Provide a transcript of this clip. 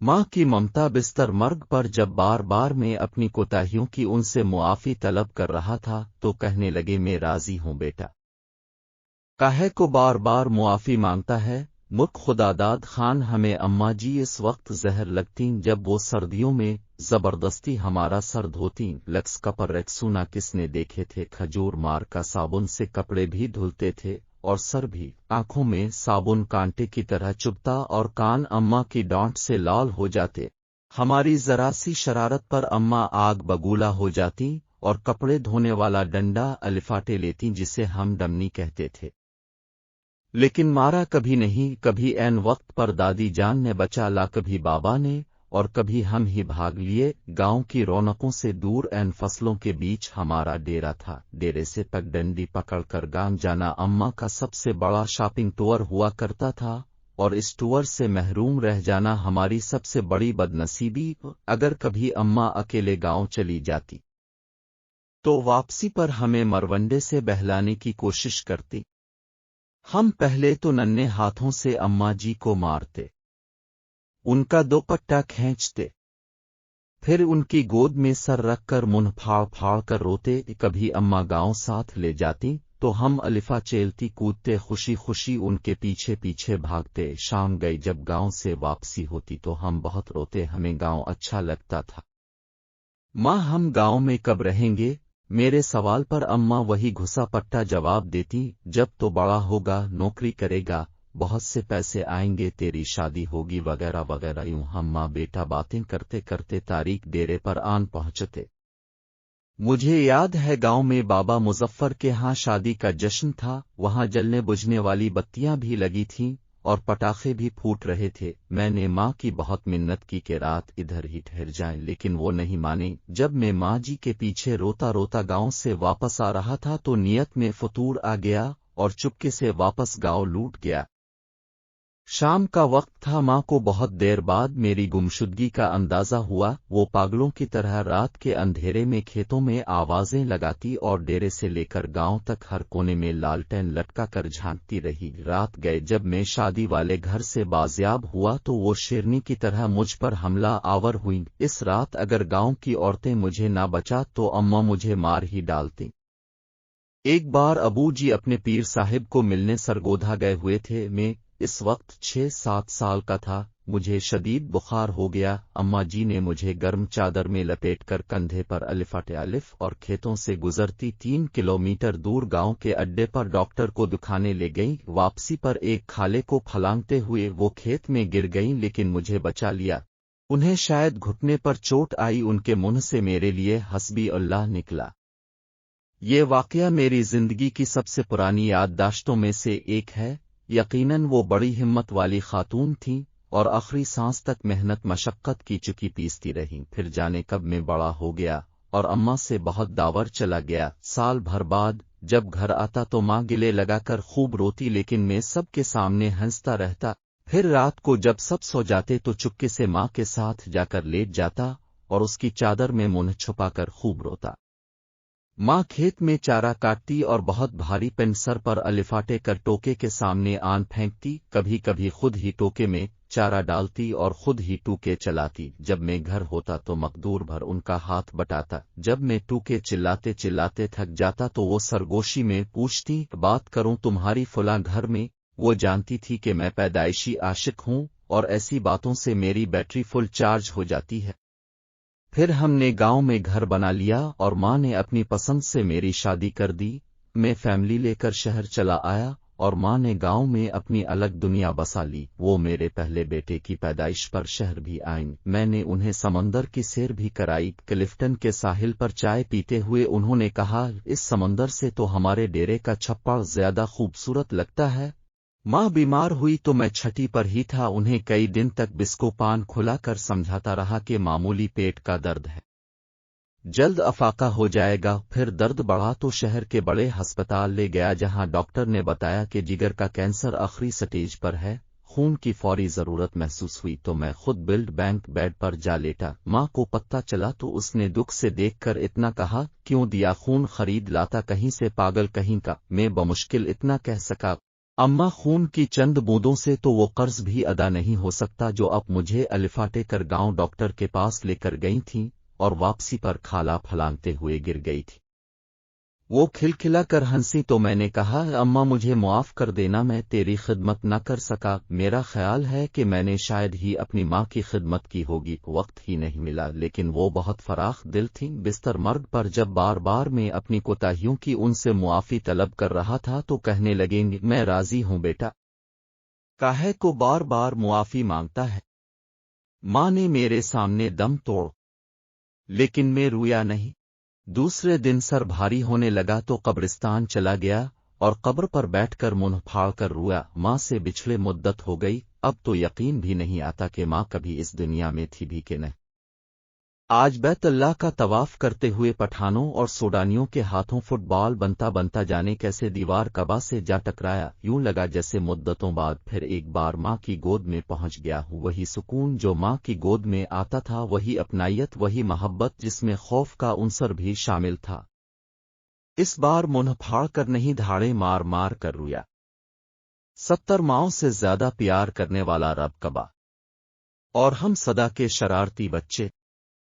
माँ की ममता बिस्तर मर्ग पर जब बार बार मैं अपनी कोताहियों की उनसे मुआफी तलब कर रहा था तो कहने लगे मैं राजी हूँ बेटा। काहे को बार बार मुआफी मांगता है। मुख खुदादाद खान हमें अम्मा जी इस वक्त जहर लगती जब वो सर्दियों में जबरदस्ती हमारा सर धोती। लक्स कपर रेक्सूना किसने देखे थे, खजूर मार का साबुन से कपड़े भी धुलते थे और सर भी। आंखों में साबुन कांटे की तरह चुभता और कान अम्मा की डांट से लाल हो जाते। हमारी जरा सी शरारत पर अम्मा आग बगूला हो जाती और कपड़े धोने वाला डंडा अलिफाटे लेती जिसे हम डमनी कहते थे। लेकिन मारा कभी नहीं, कभी ऐन वक्त पर दादी जान ने बचा ला, कभी बाबा ने, और कभी हम ही भाग लिए गांव की रौनकों से दूर। ऐन फसलों के बीच हमारा डेरा था, डेरे से पगडंडी पकड़कर गांव जाना अम्मा का सबसे बड़ा शॉपिंग टूर हुआ करता था और इस टूर से महरूम रह जाना हमारी सबसे बड़ी बदनसीबी। अगर कभी अम्मा अकेले गांव चली जाती तो वापसी पर हमें मरवंडे से बहलाने की कोशिश करती। हम पहले तो नन्हे हाथों से अम्मा जी को मारते, उनका दुपट्टा खींचते, फिर उनकी गोद में सर रखकर मुंह फाड़ फाड़ कर रोते। कभी अम्मा गांव साथ ले जाती तो हम अलिफा चेलती कूदते खुशी खुशी उनके पीछे पीछे भागते। शाम गई जब गांव से वापसी होती तो हम बहुत रोते, हमें गांव अच्छा लगता था। माँ हम गांव में कब रहेंगे, मेरे सवाल पर अम्मा वही घुसा पट्टा जवाब देती, जब तो बड़ा होगा नौकरी करेगा, बहुत से पैसे आएंगे, तेरी शादी होगी वगैरह वगैरह। यूं हम माँ बेटा बातें करते करते तारीख डेरे पर आन पहुंचते। मुझे याद है गांव में बाबा मुजफ्फर के यहाँ शादी का जश्न था, वहां जलने बुझने वाली बत्तियां भी लगी थीं और पटाखे भी फूट रहे थे। मैंने माँ की बहुत मिन्नत की कि रात इधर ही ठहर जाएं, लेकिन वो नहीं मानी। जब मैं माँ जी के पीछे रोता रोता गांव से वापस आ रहा था तो नियत में फतूर आ गया और चुपके से वापस गांव लूट गया। शाम का वक्त था, माँ को बहुत देर बाद मेरी गुमशुदगी का अंदाजा हुआ। वो पागलों की तरह रात के अंधेरे में खेतों में आवाजें लगाती और डेरे से लेकर गांव तक हर कोने में लालटेन लटका कर झांकती रही। रात गए जब मैं शादी वाले घर से बाजियाब हुआ तो वो शेरनी की तरह मुझ पर हमला आवर हुई। इस रात अगर गांव की औरतें मुझे ना बचा तो अम्मा मुझे मार ही डालती। एक बार अबू जी अपने पीर साहिब को मिलने सरगोधा गए हुए थे। मैं इस वक्त 6-7 साल का था। मुझे शदीद बुखार हो गया। अम्मा जी ने मुझे गर्म चादर में लपेटकर कंधे पर अलिफाटे अलिफ और खेतों से गुजरती 3 किलोमीटर दूर गांव के अड्डे पर डॉक्टर को दिखाने ले गई। वापसी पर एक खाले को फलांगते हुए वो खेत में गिर गईं, लेकिन मुझे बचा लिया। उन्हें शायद घुटने पर चोट आई। उनके मुंह से मेरे लिए हस्बी अल्लाह निकला। ये वाकया मेरी जिंदगी की सबसे पुरानी याददाश्तों में से एक है। यकीनन वो बड़ी हिम्मत वाली खातून थीं और आखिरी सांस तक मेहनत मशक्कत की चुकी पीसती रहीं। फिर जाने कब मैं बड़ा हो गया और अम्मा से बहुत दावर चला गया। साल भर बाद जब घर आता तो माँ गिले लगाकर खूब रोती, लेकिन मैं सबके सामने हंसता रहता। फिर रात को जब सब सो जाते तो चुपके से माँ के साथ जाकर लेट जाता और उसकी चादर में मुंह छुपाकर खूब रोता। माँ खेत में चारा काटती और बहुत भारी पेन सर पर अलिफाटे कर टोके के सामने आन फेंकती। कभी कभी खुद ही टोके में चारा डालती और खुद ही टूके चलाती। जब मैं घर होता तो मकदूर भर उनका हाथ बटाता। जब मैं टूके चिल्लाते चिल्लाते थक जाता तो वो सरगोशी में पूछती, बात करूं तुम्हारी फुला घर में। वो जानती थी कि मैं पैदाइशी आशिक हूं और ऐसी बातों से मेरी बैटरी फुल चार्ज हो जाती है। फिर हमने गांव में घर बना लिया और माँ ने अपनी पसंद से मेरी शादी कर दी। मैं फैमिली लेकर शहर चला आया और माँ ने गांव में अपनी अलग दुनिया बसा ली। वो मेरे पहले बेटे की पैदाइश पर शहर भी आईं। मैंने उन्हें समंदर की सैर भी कराई। क्लिफ्टन के साहिल पर चाय पीते हुए उन्होंने कहा, इस समंदर से तो हमारे डेरे का छप्पड़ ज्यादा खूबसूरत लगता है। माँ बीमार हुई तो मैं छठी पर ही था। उन्हें कई दिन तक बिस्को पान खुला कर समझाता रहा कि मामूली पेट का दर्द है, जल्द अफाका हो जाएगा। फिर दर्द बढ़ा तो शहर के बड़े अस्पताल ले गया, जहां डॉक्टर ने बताया कि जिगर का कैंसर आखिरी स्टेज पर है, खून की फौरी जरूरत महसूस हुई तो मैं खुद ब्लड बैंक बेड पर जा लेटा। माँ को पता चला तो उसने दुख से देखकर इतना कहा, क्यों दिया खून खरीद लाता कहीं से पागल कहीं का। मैं बमुश्किल इतना कह सका, अम्मा खून की चंद बूंदों से तो वो कर्ज भी अदा नहीं हो सकता जो अब मुझे अलिफाटे कर गांव डॉक्टर के पास लेकर गई थीं और वापसी पर खाला फलांगते हुए गिर गई थी। वो खिलखिला कर हंसी तो मैंने कहा, अम्मा मुझे मुआफ कर देना, मैं तेरी खिदमत न कर सका। मेरा ख्याल है कि मैंने शायद ही अपनी माँ की खिदमत की होगी, वक्त ही नहीं मिला। लेकिन वो बहुत फराख दिल थीं। बिस्तर मर्ग पर जब बार बार मैं अपनी कोताहियों की उनसे मुआफी तलब कर रहा था तो कहने लगेंगी, मैं राजी हूँ बेटा। काहे को बार बार मुआफी मांगता है? माँ ने मेरे सामने दम तोड़, लेकिन मैं रोया नहीं। दूसरे दिन सर भारी होने लगा तो कब्रिस्तान चला गया और कब्र पर बैठकर मुंह फाड़ कर रोया। माँ से बिछड़े मुद्दत हो गई, अब तो यकीन भी नहीं आता कि माँ कभी इस दुनिया में थी भी कि नहीं। आज बैतुल्लाह का तवाफ करते हुए पठानों और सूडानियों के हाथों फुटबॉल बनता बनता जाने कैसे दीवार कबा से जा टकराया। यूं लगा जैसे मुद्दतों बाद फिर एक बार माँ की गोद में पहुंच गया हूँ। वही सुकून जो माँ की गोद में आता था, वही अपनायत, वही मोहब्बत जिसमें खौफ का उनसर भी शामिल था। इस बार मुंह फाड़ कर नहीं, धाड़े मार मार कर रोया। 70 माओं से ज्यादा प्यार करने वाला रब कबा, और हम सदा के शरारती बच्चे।